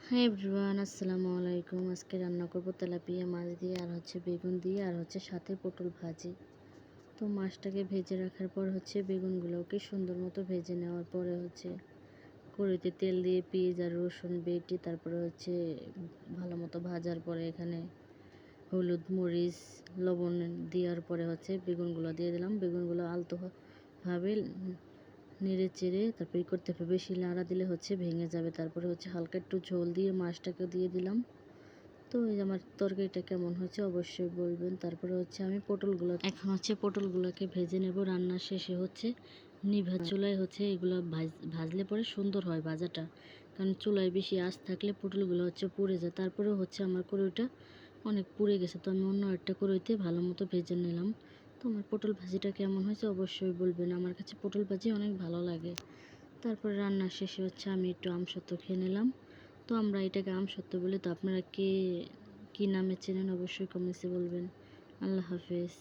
Hi everyone, আসসালামু আলাইকুম। আজকে রান্না করব তেলাপিয়া মাছ দিয়ে, আর বেগুন দিয়ে, আর সাথে পটল ভাজি। তো মাছটাকে ভেজে রাখার পর বেগুনগুলোকে সুন্দর মতো ভেজে নেওয়ার পরে কড়াইতে তেল দিয়ে পেঁয়াজ আর রসুন বেটে তারপরে ভালো মতো ভাজার পরে এখানে হলুদ মরিচ লবণ দেওয়ার পরে বেগুনগুলো দিয়ে দিলাম। বেগুনগুলো আলতোভাবে নেড়ে চেড়ে তারপরে করতে হবে, বেশি নাড়া দিলে ভেঙে যাবে। তারপরে হালকা একটু ঝোল দিয়ে মাছটাকে দিয়ে দিলাম। তো এই আমার তরকারিটা কেমন হয়েছে অবশ্যই বলবেন। তারপরে আমি এখন পটলগুলোকে ভেজে নেব। রান্নার শেষে নিভা চুলায় এগুলো ভাজলে পরে সুন্দর হয় ভাজাটা, কারণ চুলায় বেশি আঁচ থাকলে পটলগুলো পুড়ে যায়। তারপরে আমার কড়াইটা অনেক পুড়ে গেছে, তো আমি অন্য একটা কড়াইতে ভালো মতো ভেজে নিলাম। তো আমার পটল ভাজিটা কেমন হয়েছে অবশ্যই বলবেন। আমার কাছে পটল ভাজি অনেক ভালো লাগে। তারপরে রান্নার শেষে আমি একটু আমসত্ত্ব খেয়ে নিলাম। তো আমরা এটাকে আমসত্ত্ব বলি। তো আপনারা কে কী নামে চেনেন অবশ্যই কমেন্টসে বলবেন। আল্লাহ হাফেজ।